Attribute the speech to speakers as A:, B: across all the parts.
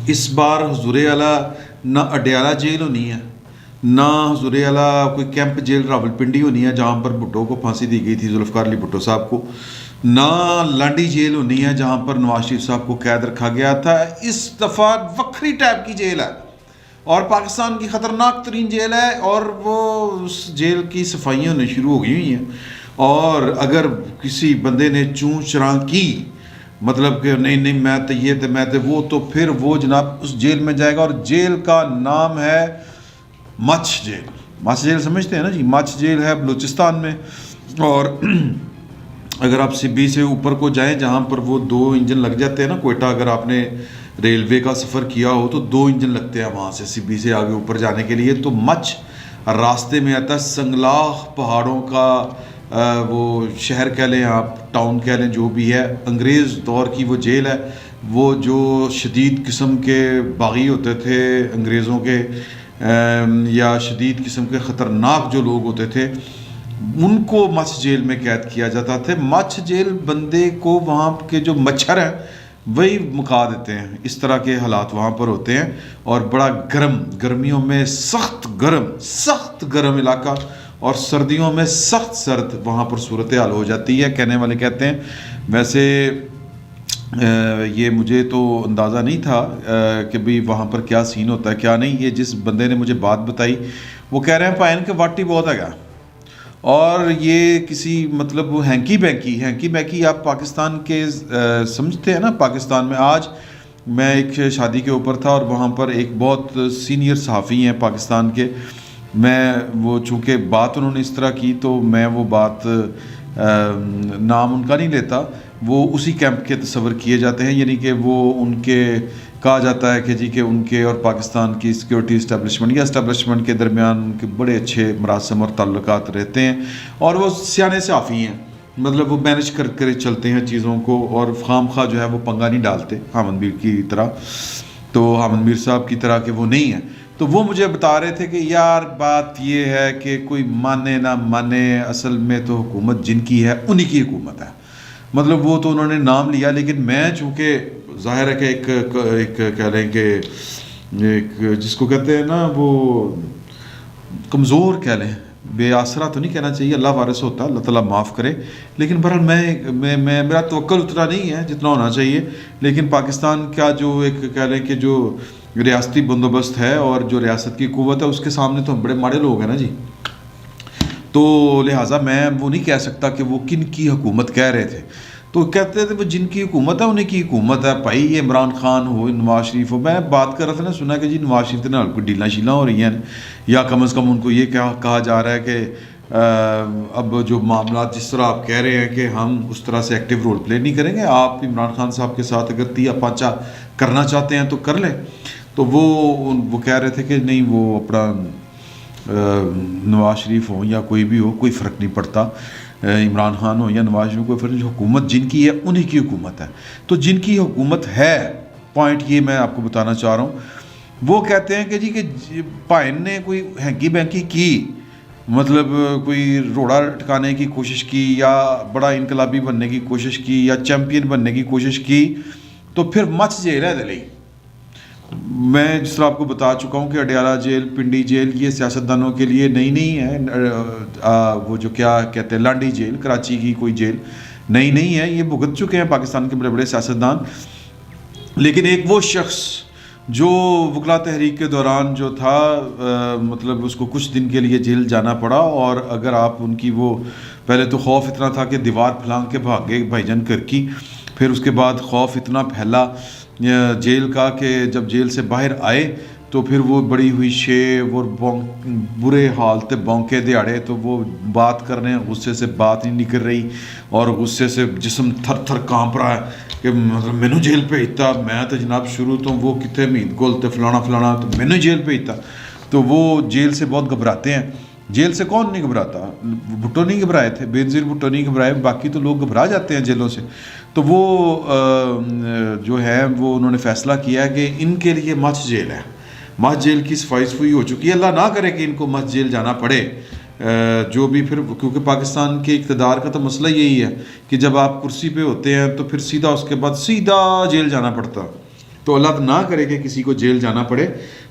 A: اس بار حضور اعلیٰ نہ اڈیالہ جیل ہونی ہے، نہ حضور اعلیٰ کوئی کیمپ جیل راولپنڈی ہونی ہے جہاں پر بھٹو کو پھانسی دی گئی تھی، ذوالفقار علی بھٹو صاحب کو، نہ لانڈی جیل ہونی ہے جہاں پر نواز شریف صاحب کو قید رکھا گیا تھا۔ اس دفعہ وکری ٹائپ کی جیل ہے اور پاکستان کی خطرناک ترین جیل ہے، اور وہ اس جیل کی صفائیاں ہونے شروع ہو گئی ہوئی ہیں، اور اگر کسی بندے نے چون چراں کی، مطلب کہ نہیں میں تو یہ تھے میں تو وہ، تو پھر وہ جناب اس جیل میں جائے گا، اور جیل کا نام ہے مچھ جیل۔ مچھ جیل سمجھتے ہیں نا جی، مچھ جیل ہے بلوچستان میں، اور اگر آپ سبی سے اوپر کو جائیں جہاں پر وہ 2 انجن لگ جاتے ہیں نا، کوئٹہ اگر آپ نے ریلوے کا سفر کیا ہو تو 2 انجن لگتے ہیں وہاں سے سبی سے آگے اوپر جانے کے لیے، تو مچھ راستے میں آتا ہے، سنگلاخ پہاڑوں کا وہ شہر کہہ لیں آپ، ٹاؤن کہہ لیں، جو بھی ہے، انگریز دور کی وہ جیل ہے۔ وہ جو شدید قسم کے باغی ہوتے تھے انگریزوں کے، یا شدید قسم کے خطرناک جو لوگ ہوتے تھے، ان کو مچھ جیل میں قید کیا جاتا تھا۔ مچھ جیل بندے کو وہاں کے جو مچھر ہیں وہی مکا دیتے ہیں، اس طرح کے حالات وہاں پر ہوتے ہیں، اور بڑا گرمیوں میں سخت گرم علاقہ، اور سردیوں میں سخت سرد وہاں پر صورتحال ہو جاتی ہے۔ کہنے والے کہتے ہیں، ویسے یہ مجھے تو اندازہ نہیں تھا کہ بھئی وہاں پر کیا سین ہوتا ہے کیا نہیں، یہ جس بندے نے مجھے بات بتائی وہ کہہ رہے ہیں پائن کے واٹی بہت ہے گا، اور یہ کسی مطلب وہ ہینکی بینکی آپ پاکستان کے سمجھتے ہیں نا، پاکستان میں آج میں ایک شادی کے اوپر تھا، اور وہاں پر ایک بہت سینئر صحافی ہیں پاکستان کے، میں وہ چونکہ بات انہوں نے اس طرح کی تو میں وہ بات نام ان کا نہیں لیتا، وہ اسی کیمپ کے تصور کیے جاتے ہیں، یعنی کہ وہ ان کے کہا جاتا ہے کہ جی کہ ان کے اور پاکستان کی سیکیورٹی اسٹیبلشمنٹ کے درمیان ان کے بڑے اچھے مراسم اور تعلقات رہتے ہیں، اور وہ سیانے صحافی ہیں، مطلب وہ مینج کر چلتے ہیں چیزوں کو، اور خام خواہ جو ہے وہ پنگا نہیں ڈالتے حامد میر کی طرح، تو حامد میر صاحب کی طرح کہ وہ نہیں ہیں۔ تو وہ مجھے بتا رہے تھے کہ یار بات یہ ہے کہ کوئی مانے نہ مانے، اصل میں تو حکومت جن کی ہے انہی کی حکومت ہے، مطلب وہ تو انہوں نے نام لیا، لیکن میں چونکہ ظاہر ہے کہ ایک کہہ لیں کہ ایک جس کو کہتے ہیں نا وہ کمزور کہہ لیں، بے آسرا تو نہیں کہنا چاہیے، اللہ وارث ہوتا ہے، اللہ تعالیٰ معاف کرے، لیکن بہرحال میں میرا توکل اتنا نہیں ہے جتنا ہونا چاہیے، لیکن پاکستان کا جو ایک کہہ لیں کہ جو ریاستی بندوبست ہے اور جو ریاست کی قوت ہے، اس کے سامنے تو ہم بڑے ماڑے لوگ ہیں نا جی، تو لہٰذا میں وہ نہیں کہہ سکتا کہ وہ کن کی حکومت کہہ رہے تھے، تو کہتے تھے وہ جن کی حکومت ہے انہیں کی حکومت ہے بھائی، یہ عمران خان ہو، نواز شریف ہو، میں بات کر رہا تھا نا، سنا کہ جی نواز شریف نے کوئی ڈیلاں شیلاں ہو رہی ہیں، یا کم از کم ان کو یہ کہا جا رہا ہے کہ اب جو معاملات جس طرح آپ کہہ رہے ہیں کہ ہم اس طرح سے ایکٹیو رول پلے نہیں کریں گے، آپ عمران خان صاحب کے ساتھ اگر تیا پانچا کرنا چاہتے ہیں تو کر لیں، تو وہ کہہ رہے تھے کہ نہیں، وہ اپنا نواز شریف ہوں یا کوئی بھی ہو کوئی فرق نہیں پڑتا، عمران خان ہو یا نواز شریف کوئی فرق نہیں، حکومت جن کی ہے انہی کی حکومت ہے۔ تو جن کی حکومت ہے، پوائنٹ یہ میں آپ کو بتانا چاہ رہا ہوں، وہ کہتے ہیں کہ جی کہ پائن نے کوئی ہینکی بینکی کی، مطلب کوئی روڑا ٹکانے کی کوشش کی، یا بڑا انقلابی بننے کی کوشش کی، یا چیمپئن بننے کی کوشش کی، تو پھر مچھ جیل ہے دلی۔ میں جس طرح آپ کو بتا چکا ہوں کہ اڈیالہ جیل، پنڈی جیل، یہ سیاستدانوں کے لیے نہیں ہے، وہ جو کیا کہتے ہیں لانڈی جیل، کراچی کی کوئی جیل نہیں ہے، یہ بھگت چکے ہیں پاکستان کے بڑے بڑے سیاستدان، لیکن ایک وہ شخص جو وکلا تحریک کے دوران جو تھا، مطلب اس کو کچھ دن کے لیے جیل جانا پڑا، اور اگر آپ ان کی وہ پہلے تو خوف اتنا تھا کہ دیوار پھلانگ کے بھاگے بھائی جان کرکی، پھر اس کے بعد خوف اتنا پھیلا جیل کا کہ جب جیل سے باہر آئے تو پھر وہ بڑی ہوئی شیو اور برے حال تھے، بونکے دیہڑے، تو وہ بات کر رہے ہیں، غصے سے بات نہیں نکل رہی، اور غصے سے جسم تھر تھر کانپ رہا ہے کہ مطلب مینو جیل بھیجتا، میں تو جناب شروع تو وہ کتنے امید گول تے فلانا تو مینو جیل بھیجتا، تو وہ جیل سے بہت گھبراتے ہیں۔ جیل سے کون نہیں گھبراتا؟ بھٹو نہیں گھبرائے تھے، بینظیر بھٹو نہیں گھبرائے، باقی تو لوگ گھبرا جاتے ہیں جیلوں سے، تو وہ جو ہے وہ انہوں نے فیصلہ کیا ہے کہ ان کے لیے مچھ جیل ہے، مچھ جیل کی صفائی ہو چکی ہے، اللہ نہ کرے کہ ان کو مچھ جیل جانا پڑے، جو بھی پھر، کیونکہ پاکستان کے اقتدار کا تو مسئلہ یہی ہے کہ جب آپ کرسی پہ ہوتے ہیں تو پھر سیدھا اس کے بعد سیدھا جیل جانا پڑتا، تو اللہ نہ کرے کہ کسی کو جیل جانا پڑے.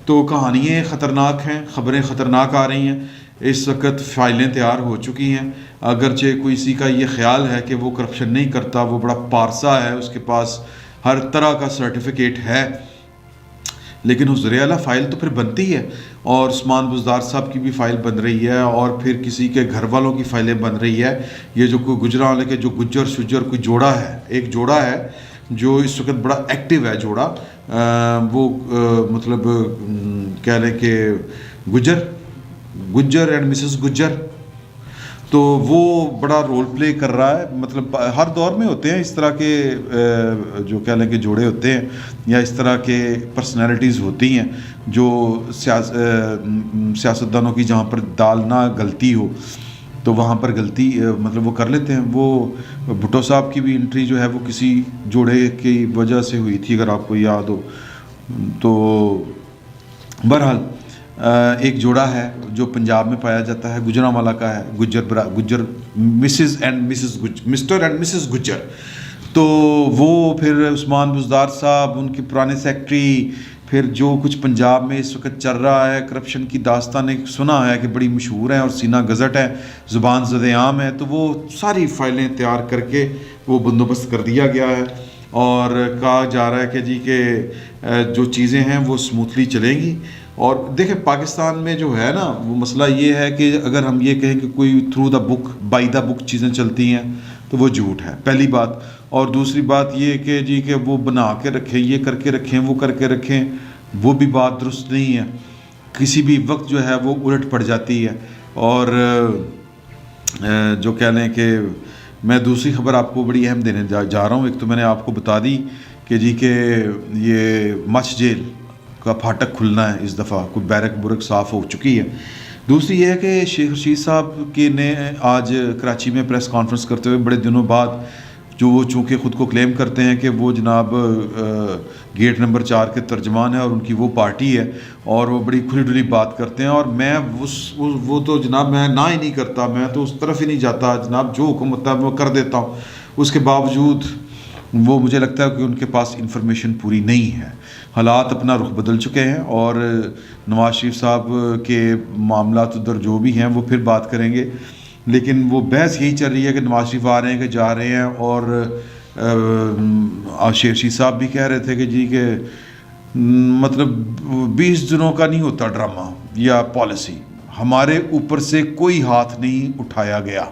A: تو کہانیاں خطرناک ہیں, خبریں خطرناک آ رہی ہیں. اس وقت فائلیں تیار ہو چکی ہیں. اگرچہ کسی کا یہ خیال ہے کہ وہ کرپشن نہیں کرتا, وہ بڑا پارسا ہے, اس کے پاس ہر طرح کا سرٹیفکیٹ ہے, لیکن حضور اعلیٰ فائل تو پھر بنتی ہے. اور عثمان بزدار صاحب کی بھی فائل بن رہی ہے, اور پھر کسی کے گھر والوں کی فائلیں بن رہی ہے. یہ جو کوئی گجراں والے کے جو گجر شجر کوئی جوڑا ہے, ایک جوڑا ہے جو اس وقت بڑا ایکٹیو ہے جوڑا, وہ مطلب کہہ لیں کہ گجر اینڈ مسز گجر, تو وہ بڑا رول پلے کر رہا ہے. مطلب ہر دور میں ہوتے ہیں اس طرح کے جو کہہ لیں کہ جوڑے ہوتے ہیں, یا اس طرح کے پرسنالٹیز ہوتی ہیں جو سیاستدانوں کی جہاں پر دال نہ گلتی ہو تو وہاں پر غلطی مطلب وہ کر لیتے ہیں. وہ بھٹو صاحب کی بھی انٹری جو ہے وہ کسی جوڑے کی وجہ سے ہوئی تھی, اگر آپ کو یاد ہو. تو بہرحال ایک جوڑا ہے جو پنجاب میں پایا جاتا ہے, گجرانوالہ کا ہے, Gujjar Mrs and Mrs Mr and Mrs Gujjar. تو وہ پھر عثمان بزدار صاحب, ان کے پرانے سیکٹری, پھر جو کچھ پنجاب میں اس وقت چل رہا ہے کرپشن کی داستان ایک سنا ہے کہ بڑی مشہور ہیں اور سینہ گزٹ ہے, زبان زد عام ہے. تو وہ ساری فائلیں تیار کر کے وہ بندوبست کر دیا گیا ہے, اور کہا جا رہا ہے کہ جی کہ جو چیزیں ہیں وہ سموتھلی چلیں گی. اور دیکھیں پاکستان میں جو ہے نا وہ مسئلہ یہ ہے کہ اگر ہم یہ کہیں کہ کوئی through the book by the بک چیزیں چلتی ہیں تو وہ جھوٹ ہے, پہلی بات. اور دوسری بات یہ کہ جی کہ وہ بنا کے رکھیں, یہ کر کے رکھیں, وہ کر کے رکھیں, وہ بھی بات درست نہیں ہے. کسی بھی وقت جو ہے وہ الٹ پڑ جاتی ہے. اور جو کہہ لیں کہ میں دوسری خبر آپ کو بڑی اہم دینے جا رہا ہوں. ایک تو میں نے آپ کو بتا دی کہ جی کہ یہ مچھ جیل کا پھاٹک کھلنا ہے اس دفعہ, کوئی بیرک برک صاف ہو چکی ہے. دوسری یہ ہے کہ شیخ رشید صاحب کے نے آج کراچی میں پریس کانفرنس کرتے ہوئے بڑے دنوں بعد, جو وہ چونکہ خود کو کلیم کرتے ہیں کہ وہ جناب گیٹ نمبر 4 کے ترجمان ہیں اور ان کی وہ پارٹی ہے, اور وہ بڑی کھلی ڈلی بات کرتے ہیں, اور میں وہ تو جناب میں نہ ہی نہیں کرتا, میں تو اس طرف ہی نہیں جاتا جناب, جو حکم ہوتا ہے وہ کر دیتا ہوں. اس کے باوجود وہ مجھے لگتا ہے کہ ان کے پاس انفارمیشن پوری نہیں ہے. حالات اپنا رخ بدل چکے ہیں, اور نواز شریف صاحب کے معاملات ادھر جو بھی ہیں وہ پھر بات کریں گے. لیکن وہ بحث یہی چل رہی ہے کہ نواز شریف آ رہے ہیں کہ جا رہے ہیں, اور شیخ رشید صاحب بھی کہہ رہے تھے کہ جی کہ مطلب 20 دنوں کا نہیں ہوتا ڈرامہ یا پالیسی, ہمارے اوپر سے کوئی ہاتھ نہیں اٹھایا گیا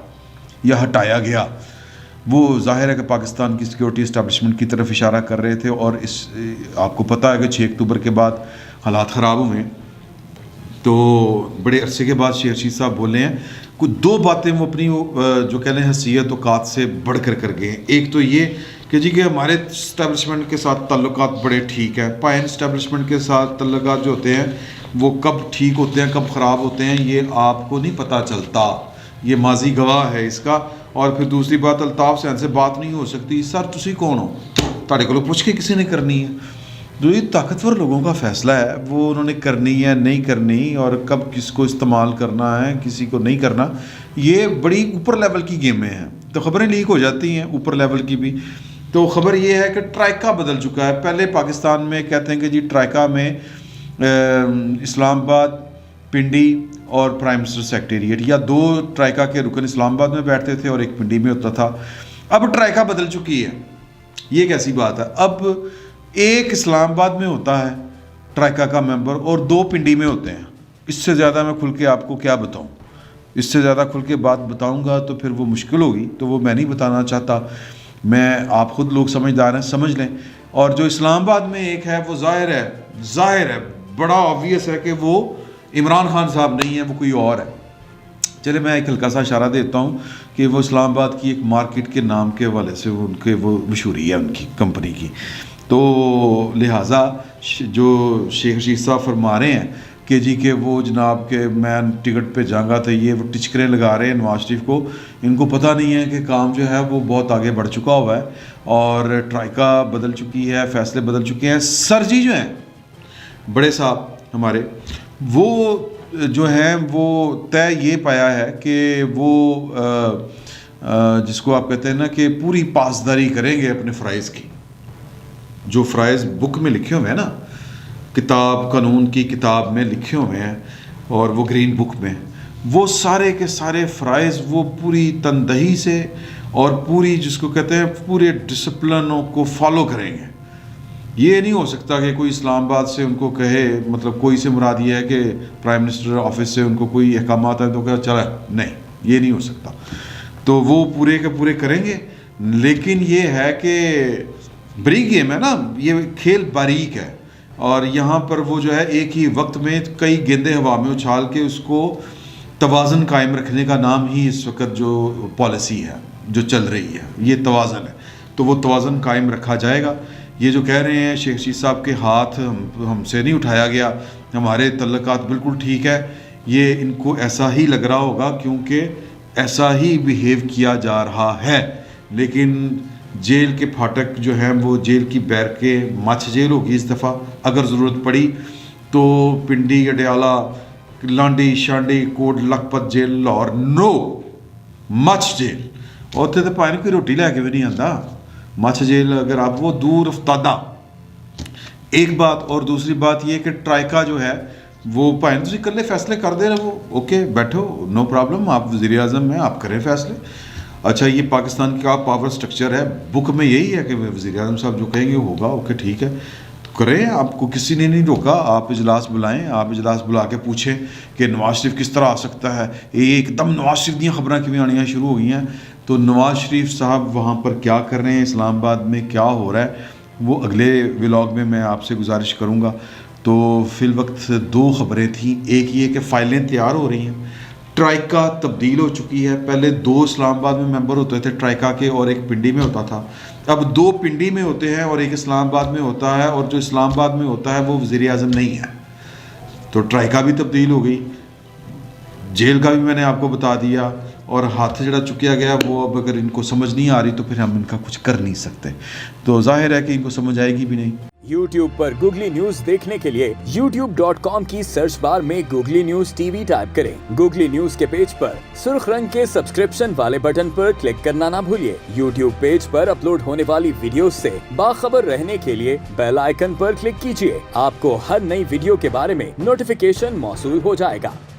A: یا ہٹایا گیا. وہ ظاہر ہے کہ پاکستان کی سیکیورٹی اسٹیبلشمنٹ کی طرف اشارہ کر رہے تھے, اور اس آپ کو پتہ ہے کہ 6 اکتوبر کے بعد حالات خراب ہوئے, تو بڑے عرصے کے بعد شیخ رشید صاحب بولے ہیں. کچھ 2 باتیں وہ اپنی جو کہہ لیں حیثیت اوقات سے بڑھ کر گئے ہیں. ایک تو یہ کہ جی کہ ہمارے اسٹیبلشمنٹ کے ساتھ تعلقات بڑے ٹھیک ہیں, پائن اسٹیبلشمنٹ کے ساتھ تعلقات جو ہوتے ہیں وہ کب ٹھیک ہوتے ہیں کب خراب ہوتے ہیں یہ آپ کو نہیں پتہ چلتا, یہ ماضی گواہ ہے اس کا. اور پھر دوسری بات, الطاف حسین سے بات نہیں ہو سکتی. سر تسی کون ہو, تاڑے کو پوچھ کے کسی نے کرنی ہے. جو یہ طاقتور لوگوں کا فیصلہ ہے وہ انہوں نے کرنی ہے نہیں کرنی, اور کب کس کو استعمال کرنا ہے کسی کو نہیں کرنا, یہ بڑی اوپر لیول کی گیمیں ہیں. تو خبریں لیک ہو جاتی ہیں اوپر لیول کی بھی. تو خبر یہ ہے کہ ٹرائکا بدل چکا ہے. پہلے پاکستان میں کہتے ہیں کہ جی ٹرائکا میں اسلام آباد, پنڈی اور پرائم منسٹر سیکریٹریٹ, یا 2 ٹرائکا کے رکن اسلام آباد میں بیٹھتے تھے اور ایک پنڈی میں ہوتا تھا. اب ٹرائکا بدل چکی ہے. یہ کیسی بات ہے, اب ایک اسلام آباد میں ہوتا ہے ٹرائکا کا ممبر اور 2 پنڈی میں ہوتے ہیں. اس سے زیادہ میں کھل کے آپ کو کیا بتاؤں, اس سے زیادہ کھل کے بات بتاؤں گا تو پھر وہ مشکل ہوگی, تو وہ میں نہیں بتانا چاہتا. میں آپ خود لوگ سمجھدار ہیں, سمجھ لیں. اور جو اسلام آباد میں ایک ہے وہ ظاہر ہے بڑا آبویس ہے کہ وہ عمران خان صاحب نہیں ہے, وہ کوئی اور ہے. چلے میں ایک ہلکا سا اشارہ دیتا ہوں کہ وہ اسلام آباد کی ایک مارکیٹ کے نام کے حوالے سے ان کے وہ مشہوری ہے ان کی کمپنی کی. تو لہٰذا جو شیخ رشید صاحب فرما رہے ہیں کہ جی کہ وہ جناب کہ میں ٹکٹ پہ جاؤں گا, تو یہ وہ ٹچکریں لگا رہے ہیں نواز شریف کو. ان کو پتہ نہیں ہے کہ کام جو ہے وہ بہت آگے بڑھ چکا ہوا ہے, اور ٹرائکا بدل چکی ہے, فیصلے بدل چکے ہیں. سر جی جو ہیں بڑے صاحب ہمارے, وہ جو ہیں وہ طے یہ پایا ہے کہ وہ جس کو آپ کہتے ہیں نا کہ پوری پاسداری کریں گے اپنے فرائض کی. جو فرائض بک میں لکھے ہوئے ہیں نا, کتاب قانون کی کتاب میں لکھے ہوئے ہیں اور وہ گرین بک میں, وہ سارے کے سارے فرائض وہ پوری تندہی سے اور پوری جس کو کہتے ہیں پورے ڈسپلنوں کو فالو کریں گے. یہ نہیں ہو سکتا کہ کوئی اسلام آباد سے ان کو کہے, مطلب کوئی سے مراد یہ ہے کہ پرائم منسٹر آفس سے ان کو کوئی احکامات ہیں تو کہ چلا, نہیں, یہ نہیں ہو سکتا. تو وہ پورے کے پورے کریں گے. لیکن یہ ہے کہ بریک گیم ہے نا, یہ کھیل باریک ہے, اور یہاں پر وہ جو ہے ایک ہی وقت میں کئی گیندیں ہوا میں اچھال کے اس کو توازن قائم رکھنے کا نام ہی اس وقت جو پالیسی ہے جو چل رہی ہے, یہ توازن ہے. تو وہ توازن قائم رکھا جائے گا. یہ جو کہہ رہے ہیں شیخ رشید صاحب کے ہاتھ ہم سے نہیں اٹھایا گیا, ہمارے تعلقات بالکل ٹھیک ہے, یہ ان کو ایسا ہی لگ رہا ہوگا کیونکہ ایسا ہی بیہیو کیا جا رہا ہے. لیکن جیل کے پھاٹک جو ہیں وہ جیل کی بیرکیں مچھ جیل ہوگی اس دفعہ, اگر ضرورت پڑی تو پنڈی, اڈیالہ, لانڈی, شانڈی, کوٹ لکھپت جیل, لاہور, نو مچھ جیل. اتنے تو پائے کوئی روٹی لے کے بھی نہیں آتا مچھ جیل, اگر آپ وہ دور افتادہ. ایک بات, اور دوسری بات یہ کہ ٹرائکا جو ہے وہ پائے تھی کلے فیصلے کر دے رہے, وہ اوکے بیٹھو, نو پرابلم, آپ وزیر اعظم ہیں, آپ کریں فیصلے. اچھا یہ پاکستان کا پاور سٹرکچر ہے, بک میں یہی ہے کہ وزیر اعظم صاحب جو کہیں گے وہ ہوگا, اوکے ٹھیک ہے کریں, آپ کو کسی نے نہیں روکا. آپ اجلاس بلائیں, آپ اجلاس بلا کے پوچھیں کہ نواز شریف کس طرح آ سکتا ہے. ایک دم نواز شریف کی خبریں کیوں آنیاں شروع ہو گئی ہیں. تو نواز شریف صاحب وہاں پر کیا کر رہے ہیں, اسلام آباد میں کیا ہو رہا ہے, وہ اگلے ولاگ میں آپ سے گزارش کروں گا. تو فی الوقت دو خبریں تھیں, ایک یہ کہ فائلیں تیار ہو رہی ہیں, ٹرائکا تبدیل ہو چکی ہے. پہلے 2 اسلام آباد میں ممبر ہوتے تھے ٹرائکا کے اور ایک پنڈی میں ہوتا تھا, اب 2 پنڈی میں ہوتے ہیں اور ایک اسلام آباد میں ہوتا ہے, اور جو اسلام آباد میں ہوتا ہے وہ وزیر اعظم نہیں ہے. تو ٹرائکا بھی تبدیل ہو گئی, جیل کا بھی میں نے آپ کو بتا دیا, اور ہاتھ جڑا چکیا گیا وہ اب اگر ان کو سمجھ نہیں آ رہی تو پھر ہم ان کا کچھ کر نہیں سکتے. تو ظاہر ہے کہ ان کو سمجھ آئے گی بھی نہیں.
B: YouTube پر گوگلی نیوز دیکھنے کے لیے youtube.com کی سرچ بار میں googly news T V type کریں. گوگلی نیوز کے پیج پر سرخ رنگ کے سبسکرپشن والے بٹن پر کلک کرنا نہ بھولیے. YouTube پیج پر اپلوڈ ہونے والی ویڈیوز سے باخبر رہنے کے لیے بیل آئیکن پر کلک کیجیے. آپ کو ہر نئی ویڈیو کے بارے میں نوٹیفیکیشن موصول ہو جائے گا.